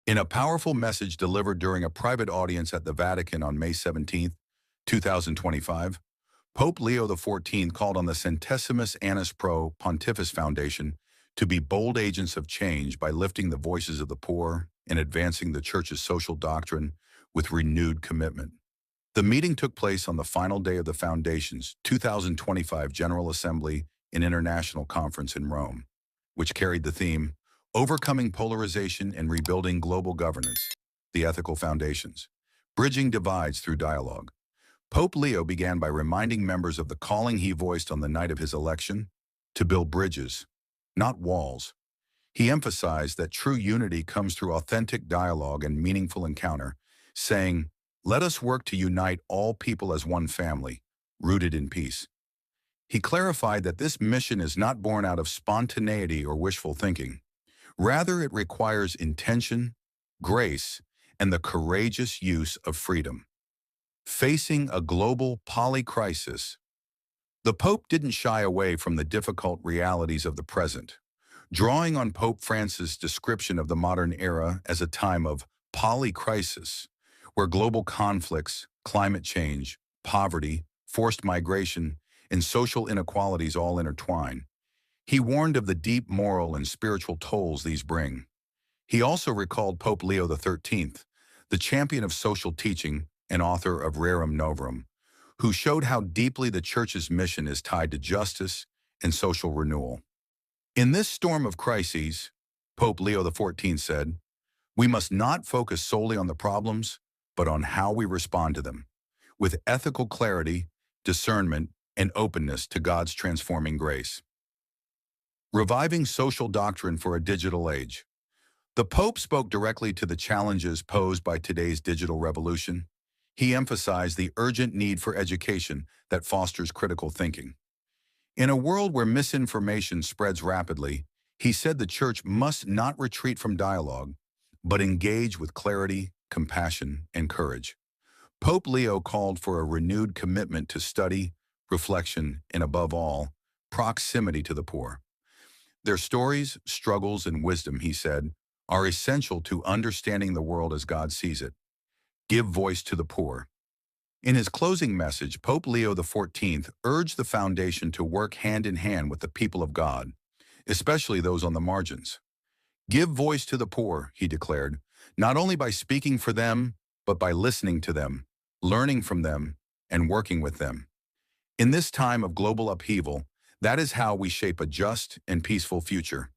In a powerful message delivered during a private audience at the Vatican on May 17, 2025, Pope Leo XIV called on the Centesimus Annus Pontifice Foundation to be bold agents of change by lifting the voices of the poor and advancing the Church's social doctrine with renewed commitment. The meeting took place on the final day of the Foundation's 2025 General Assembly and International Conference in Rome, which carried the theme, Overcoming Polarization and Rebuilding Global Governance, the Ethical Foundations, Bridging Divides Through Dialogue. Pope Leo began by reminding members of the calling he voiced on the night of his election to build bridges, not walls. He emphasized that true unity comes through authentic dialogue and meaningful encounter, saying, "Let us work to unite all people as one family, rooted in peace." He clarified that this mission is not born out of spontaneity or wishful thinking. Rather, it requires intention, grace, and the courageous use of freedom. Facing a global polycrisis, the Pope didn't shy away from the difficult realities of the present, drawing on Pope Francis' description of the modern era as a time of polycrisis, where global conflicts, climate change, poverty, forced migration, and social inequalities all intertwine. He warned of the deep moral and spiritual tolls these bring. He also recalled Pope Leo XIII, the champion of social teaching and author of Rerum Novarum, who showed how deeply the Church's mission is tied to justice and social renewal. In this storm of crises, Pope Leo XIV said, we must not focus solely on the problems, but on how we respond to them, with ethical clarity, discernment, and openness to God's transforming grace. Reviving social doctrine for a digital age. The Pope spoke directly to the challenges posed by today's digital revolution. He emphasized the urgent need for education that fosters critical thinking. In a world where misinformation spreads rapidly, he said the Church must not retreat from dialogue, but engage with clarity, compassion, and courage. Pope Leo called for a renewed commitment to study, reflection, and above all, proximity to the poor. Their stories, struggles, and wisdom, he said, are essential to understanding the world as God sees it. Give voice to the poor. In his closing message, Pope Leo XIV urged the Foundation to work hand in hand with the people of God, especially those on the margins. Give voice to the poor, he declared, not only by speaking for them, but by listening to them, learning from them, and working with them. In this time of global upheaval, that is how we shape a just and peaceful future.